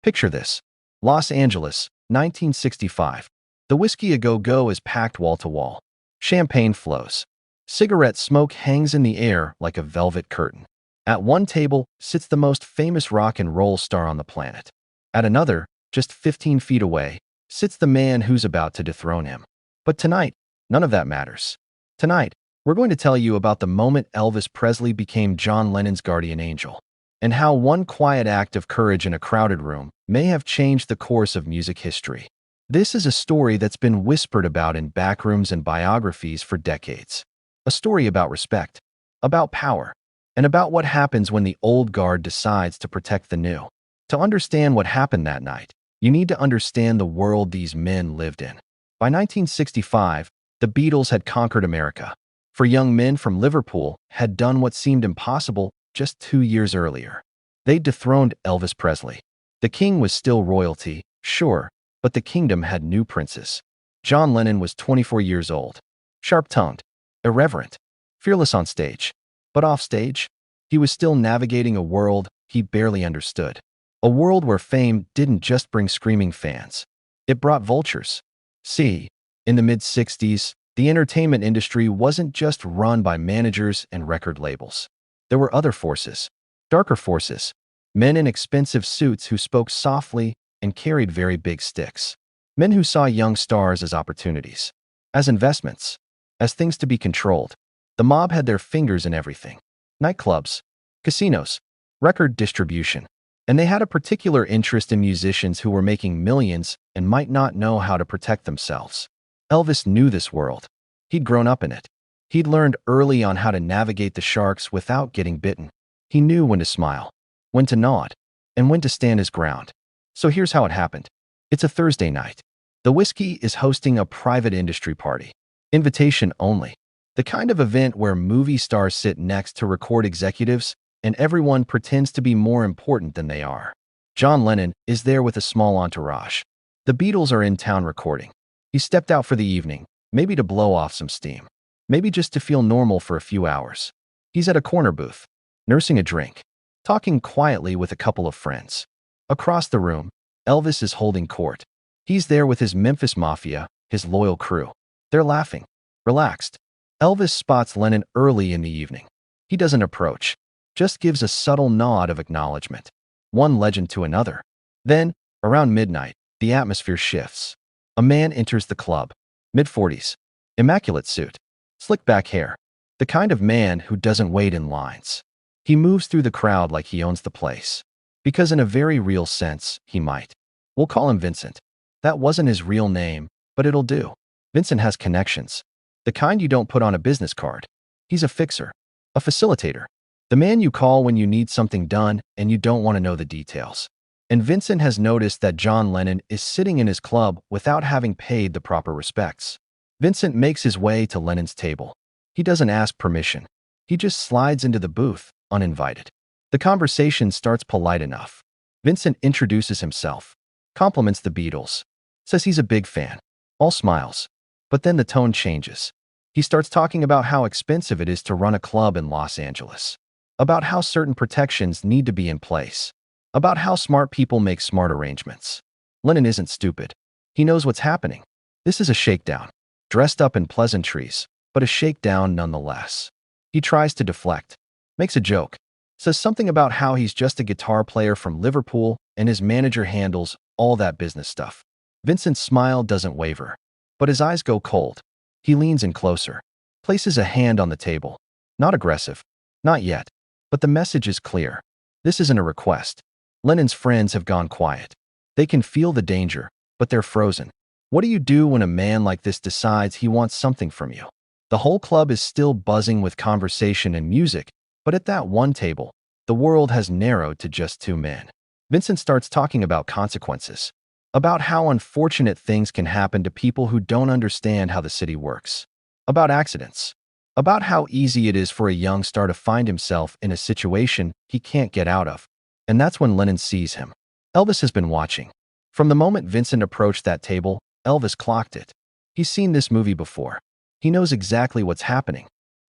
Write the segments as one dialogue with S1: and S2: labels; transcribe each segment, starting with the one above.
S1: Picture this. Los Angeles, 1965. The Whiskey A Go-Go is packed wall to wall. Champagne flows. Cigarette smoke hangs in the air like a velvet curtain. At one table sits the most famous rock and roll star on the planet. At another, just 15 feet away, sits the man who's about to dethrone him. But tonight, none of that matters. Tonight, we're going to tell you about the moment Elvis Presley became John Lennon's guardian angel, and how one quiet act of courage in a crowded room may have changed the course of music history. This is a story that's been whispered about in backrooms and biographies for decades. A story about respect, about power, and about what happens when the old guard decides to protect the new. To understand what happened that night, you need to understand the world these men lived in. By 1965, the Beatles had conquered America. For young men from Liverpool had done what seemed impossible just 2 years earlier. They'd dethroned Elvis Presley. The king was still royalty, sure, but the kingdom had new princes. John Lennon was 24 years old, sharp-tongued, irreverent, fearless on stage. But off stage, he was still navigating a world he barely understood. A world where fame didn't just bring screaming fans. It brought vultures. See, in the mid-60s, the entertainment industry wasn't just run by managers and record labels. There were other forces, darker forces, men in expensive suits who spoke softly and carried very big sticks. Men who saw young stars as opportunities, as investments, as things to be controlled. The mob had their fingers in everything. Nightclubs, casinos, record distribution. And they had a particular interest in musicians who were making millions and might not know how to protect themselves. Elvis knew this world. He'd grown up in it. He'd learned early on how to navigate the sharks without getting bitten. He knew when to smile, when to nod, and when to stand his ground. So here's how it happened. It's a Thursday night. The Whiskey is hosting a private industry party. Invitation only. The kind of event where movie stars sit next to record executives and everyone pretends to be more important than they are. John Lennon is there with a small entourage. The Beatles are in town recording. He stepped out for the evening, maybe to blow off some steam, maybe just to feel normal for a few hours. He's at a corner booth, nursing a drink, talking quietly with a couple of friends. Across the room, Elvis is holding court. He's there with his Memphis Mafia, his loyal crew. They're laughing, relaxed. Elvis spots Lennon early in the evening. He doesn't approach, just gives a subtle nod of acknowledgement. One legend to another. Then, around midnight, the atmosphere shifts. A man enters the club, mid-40s, immaculate suit, slick back hair, the kind of man who doesn't wait in lines. He moves through the crowd like he owns the place. Because in a very real sense, he might. We'll call him Vincent. That wasn't his real name, but it'll do. Vincent has connections. The kind you don't put on a business card. He's a fixer, a facilitator. The man you call when you need something done and you don't want to know the details. And Vincent has noticed that John Lennon is sitting in his club without having paid the proper respects. Vincent makes his way to Lennon's table. He doesn't ask permission. He just slides into the booth, uninvited. The conversation starts polite enough. Vincent introduces himself, compliments the Beatles, says he's a big fan, all smiles. But then the tone changes. He starts talking about how expensive it is to run a club in Los Angeles, about how certain protections need to be in place, about how smart people make smart arrangements. Lennon isn't stupid. He knows what's happening. This is a shakedown, dressed up in pleasantries, but a shakedown nonetheless. He tries to deflect, makes a joke, says something about how he's just a guitar player from Liverpool and his manager handles all that business stuff. Vincent's smile doesn't waver, but his eyes go cold. He leans in closer, places a hand on the table. Not aggressive, not yet, but the message is clear. This isn't a request. Lennon's friends have gone quiet. They can feel the danger, but they're frozen. What do you do when a man like this decides he wants something from you? The whole club is still buzzing with conversation and music, but at that one table, the world has narrowed to just two men. Vincent starts talking about consequences, about how unfortunate things can happen to people who don't understand how the city works, about accidents, about how easy it is for a young star to find himself in a situation he can't get out of. And that's when Lennon sees him. Elvis has been watching. From the moment Vincent approached that table, Elvis clocked it. He's seen this movie before. He knows exactly what's happening.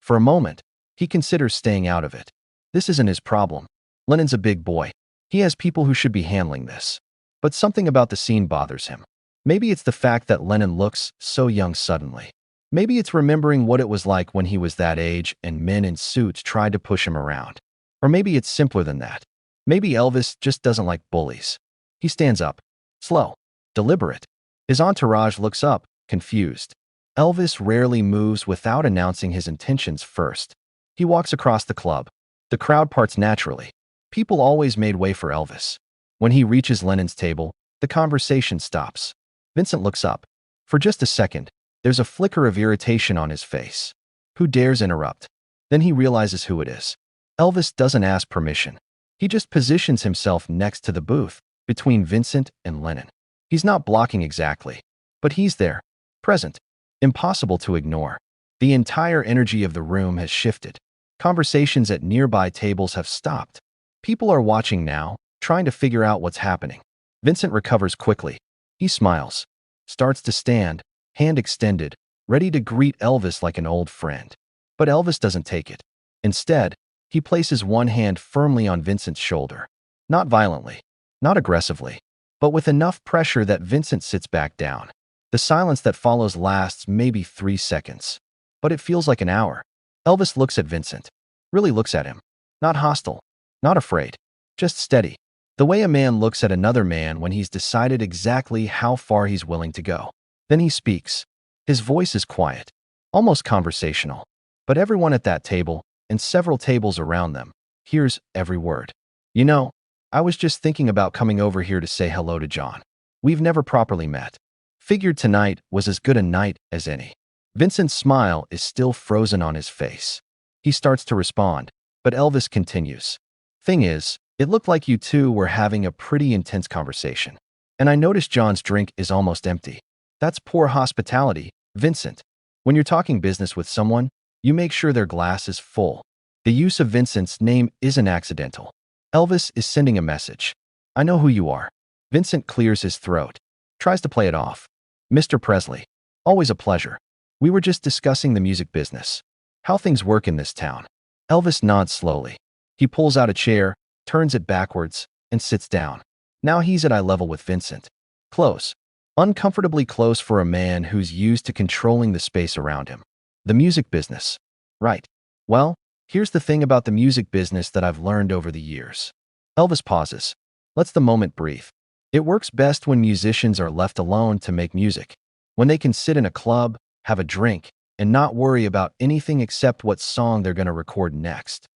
S1: For a moment, he considers staying out of it. This isn't his problem. Lennon's a big boy. He has people who should be handling this. But something about the scene bothers him. Maybe it's the fact that Lennon looks so young suddenly. Maybe it's remembering what it was like when he was that age and men in suits tried to push him around. Or maybe it's simpler than that. Maybe Elvis just doesn't like bullies. He stands up. Slow. Deliberate. His entourage looks up, confused. Elvis rarely moves without announcing his intentions first. He walks across the club. The crowd parts naturally. People always made way for Elvis. When he reaches Lennon's table, the conversation stops. Vincent looks up. For just a second, there's a flicker of irritation on his face. Who dares interrupt? Then he realizes who it is. Elvis doesn't ask permission. He just positions himself next to the booth, between Vincent and Lennon. He's not blocking exactly, but he's there, present. Impossible to ignore. The entire energy of the room has shifted. Conversations at nearby tables have stopped. People are watching now, trying to figure out what's happening. Vincent recovers quickly. He smiles, starts to stand, hand extended, ready to greet Elvis like an old friend. But Elvis doesn't take it. Instead, he places one hand firmly on Vincent's shoulder. Not violently, not aggressively, but with enough pressure that Vincent sits back down. The silence that follows lasts maybe 3 seconds. But it feels like an hour. Elvis looks at Vincent. Really looks at him. Not hostile. Not afraid. Just steady. The way a man looks at another man when he's decided exactly how far he's willing to go. Then he speaks. His voice is quiet. Almost conversational. But everyone at that table, and several tables around them, hears every word. You know, I was just thinking about coming over here to say hello to John. We've never properly met. Figured tonight was as good a night as any. Vincent's smile is still frozen on his face. He starts to respond, but Elvis continues. Thing is, it looked like you two were having a pretty intense conversation. And I noticed John's drink is almost empty. That's poor hospitality, Vincent. When you're talking business with someone, you make sure their glass is full. The use of Vincent's name isn't accidental. Elvis is sending a message. I know who you are. Vincent clears his throat, tries to play it off. Mr. Presley. Always a pleasure. We were just discussing the music business. How things work in this town. Elvis nods slowly. He pulls out a chair, turns it backwards, and sits down. Now he's at eye level with Vincent. Close. Uncomfortably close for a man who's used to controlling the space around him. The music business. Right. Well, here's the thing about the music business that I've learned over the years. Elvis pauses. Lets the moment breathe. It works best when musicians are left alone to make music. When they can sit in a club, have a drink, and not worry about anything except what song they're going to record next.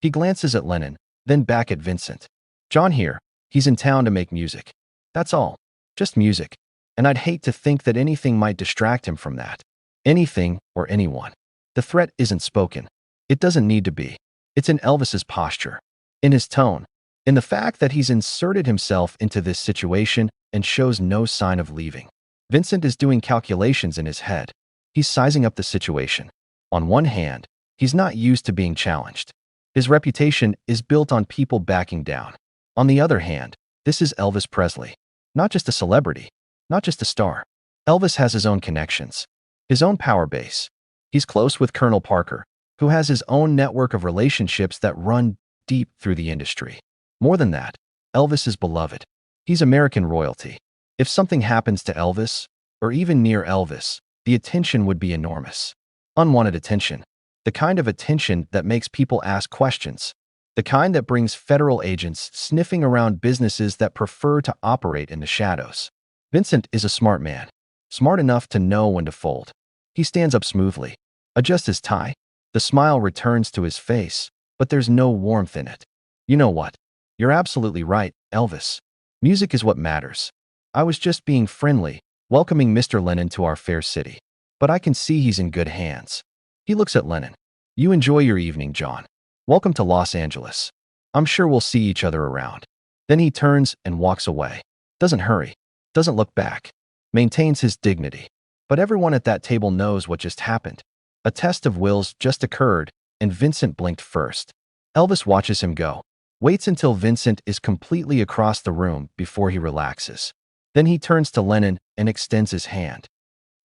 S1: He glances at Lennon, then back at Vincent. John here. He's in town to make music. That's all. Just music. And I'd hate to think that anything might distract him from that. Anything or anyone. The threat isn't spoken. It doesn't need to be. It's in Elvis's posture, in his tone, in the fact that he's inserted himself into this situation and shows no sign of leaving. Vincent is doing calculations in his head. He's sizing up the situation. On one hand, he's not used to being challenged. His reputation is built on people backing down. On the other hand, this is Elvis Presley. Not just a celebrity, not just a star. Elvis has his own connections, his own power base. He's close with Colonel Parker, who has his own network of relationships that run deep through the industry. More than that, Elvis is beloved. He's American royalty. If something happens to Elvis, or even near Elvis, the attention would be enormous. Unwanted attention. The kind of attention that makes people ask questions. The kind that brings federal agents sniffing around businesses that prefer to operate in the shadows. Vincent is a smart man. Smart enough to know when to fold. He stands up smoothly, adjusts his tie. The smile returns to his face, but there's no warmth in it. You know what? You're absolutely right, Elvis. Music is what matters. I was just being friendly, welcoming Mr. Lennon to our fair city. But I can see he's in good hands. He looks at Lennon. You enjoy your evening, John. Welcome to Los Angeles. I'm sure we'll see each other around. Then he turns and walks away. Doesn't hurry. Doesn't look back. Maintains his dignity. But everyone at that table knows what just happened. A test of wills just occurred, and Vincent blinked first. Elvis watches him go. Waits until Vincent is completely across the room before he relaxes. Then he turns to Lennon and extends his hand.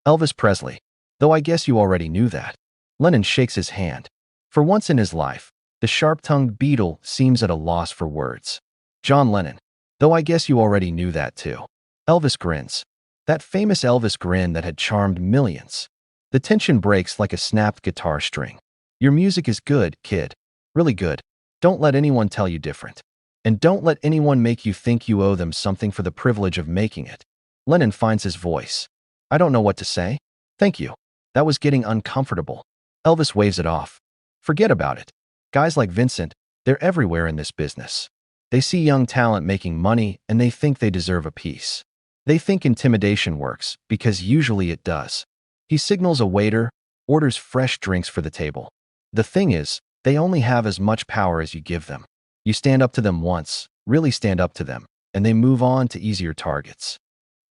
S1: Elvis Presley. Though I guess you already knew that. Lennon shakes his hand. For once in his life, the sharp-tongued Beatle seems at a loss for words. John Lennon. Though I guess you already knew that too. Elvis grins. That famous Elvis grin that had charmed millions. The tension breaks like a snapped guitar string. Your music is good, kid. Really good. Don't let anyone tell you different. And don't let anyone make you think you owe them something for the privilege of making it. Lennon finds his voice. I don't know what to say. Thank you. That was getting uncomfortable. Elvis waves it off. Forget about it. Guys like Vincent, they're everywhere in this business. They see young talent making money and they think they deserve a piece. They think intimidation works, because usually it does. He signals a waiter, orders fresh drinks for the table. The thing is, they only have as much power as you give them. You stand up to them once, really stand up to them, and they move on to easier targets.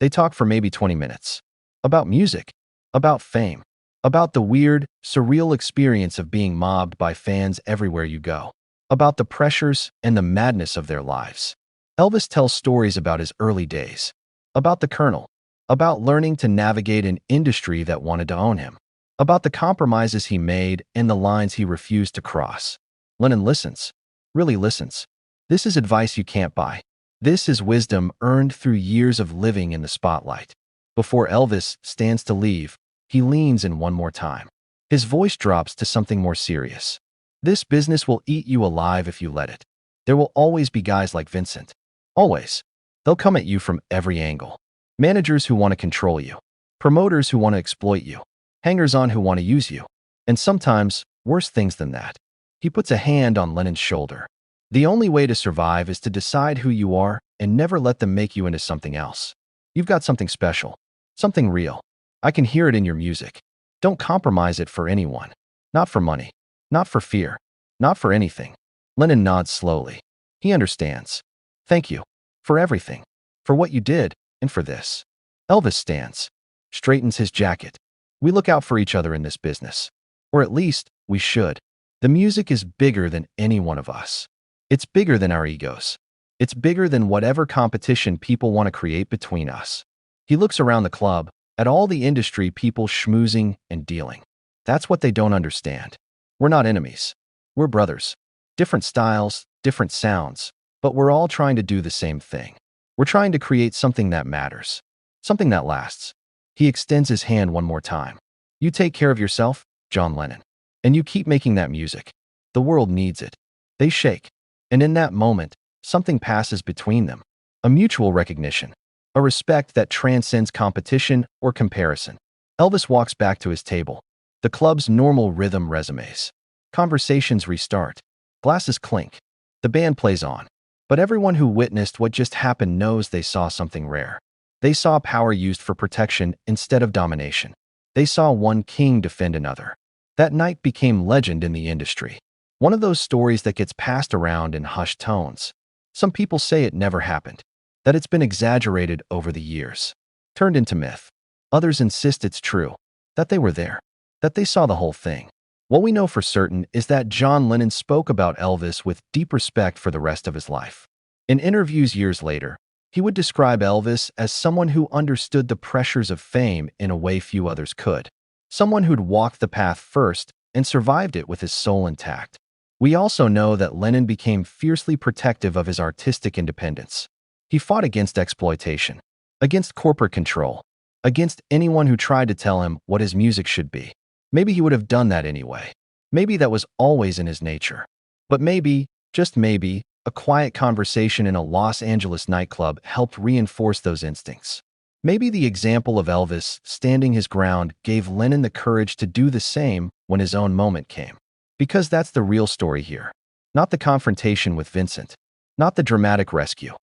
S1: They talk for maybe 20 minutes. About music, about fame, about the weird, surreal experience of being mobbed by fans everywhere you go, about the pressures and the madness of their lives. Elvis tells stories about his early days, about the Colonel, about learning to navigate an industry that wanted to own him, about the compromises he made and the lines he refused to cross. Lennon listens, really listens. This is advice you can't buy. This is wisdom earned through years of living in the spotlight. Before Elvis stands to leave, he leans in one more time. His voice drops to something more serious. This business will eat you alive if you let it. There will always be guys like Vincent. Always. They'll come at you from every angle. Managers who want to control you. Promoters who want to exploit you. Hangers-on who want to use you. And sometimes, worse things than that. He puts a hand on Lennon's shoulder. The only way to survive is to decide who you are and never let them make you into something else. You've got something special. Something real. I can hear it in your music. Don't compromise it for anyone. Not for money. Not for fear. Not for anything. Lennon nods slowly. He understands. Thank you. For everything. For what you did, and for this. Elvis stands. Straightens his jacket. We look out for each other in this business. Or at least, we should. The music is bigger than any one of us. It's bigger than our egos. It's bigger than whatever competition people want to create between us. He looks around the club, at all the industry people schmoozing and dealing. That's what they don't understand. We're not enemies. We're brothers. Different styles, different sounds, but we're all trying to do the same thing. We're trying to create something that matters. Something that lasts. He extends his hand one more time. You take care of yourself, John Lennon. And you keep making that music. The world needs it. They shake. And in that moment, something passes between them. A mutual recognition. A respect that transcends competition or comparison. Elvis walks back to his table. The club's normal rhythm resumes. Conversations restart. Glasses clink. The band plays on. But everyone who witnessed what just happened knows they saw something rare. They saw power used for protection instead of domination. They saw one king defend another. That night became legend in the industry. One of those stories that gets passed around in hushed tones. Some people say it never happened, that it's been exaggerated over the years, turned into myth. Others insist it's true, that they were there, that they saw the whole thing. What we know for certain is that John Lennon spoke about Elvis with deep respect for the rest of his life. In interviews years later, he would describe Elvis as someone who understood the pressures of fame in a way few others could. Someone who'd walked the path first and survived it with his soul intact. We also know that Lennon became fiercely protective of his artistic independence. He fought against exploitation, against corporate control, against anyone who tried to tell him what his music should be. Maybe he would have done that anyway. Maybe that was always in his nature. But maybe, just maybe, a quiet conversation in a Los Angeles nightclub helped reinforce those instincts. Maybe the example of Elvis standing his ground gave Lennon the courage to do the same when his own moment came. Because that's the real story here. Not the confrontation with Vincent. Not the dramatic rescue.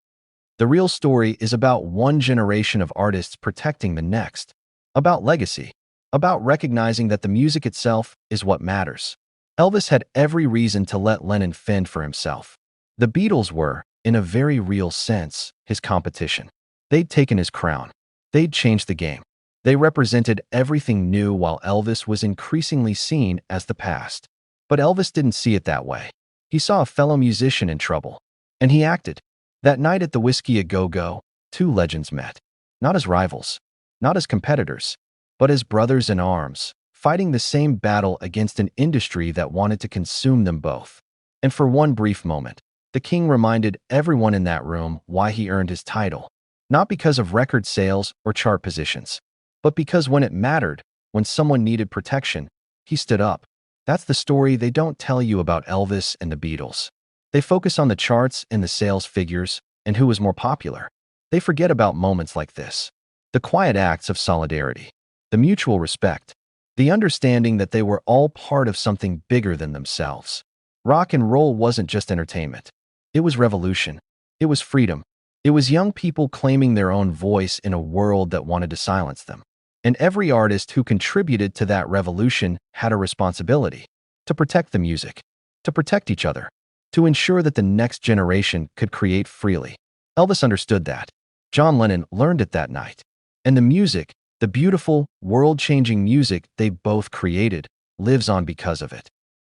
S1: The real story is about one generation of artists protecting the next. About legacy. About recognizing that the music itself is what matters. Elvis had every reason to let Lennon fend for himself. The Beatles were, in a very real sense, his competition. They'd taken his crown. They'd changed the game. They represented everything new while Elvis was increasingly seen as the past. But Elvis didn't see it that way. He saw a fellow musician in trouble. And he acted. That night at the Whiskey A Go-Go, two legends met. Not as rivals. Not as competitors. But as brothers in arms, fighting the same battle against an industry that wanted to consume them both. And for one brief moment, The king reminded everyone in that room why he earned his title, not because of record sales or chart positions, but because when it mattered, when someone needed protection, he stood up. That's the story they don't tell you about Elvis and the Beatles. They focus on the charts and the sales figures and who was more popular. They forget about moments like this. The quiet acts of solidarity, the mutual respect, the understanding that they were all part of something bigger than themselves. Rock and roll wasn't just entertainment. It was revolution. It was freedom. It was young people claiming their own voice in a world that wanted to silence them. And every artist who contributed to that revolution had a responsibility to protect the music, to protect each other, to ensure that the next generation could create freely. Elvis understood that. John Lennon learned it that night. And the music, the beautiful, world-changing music they both created, lives on because of it.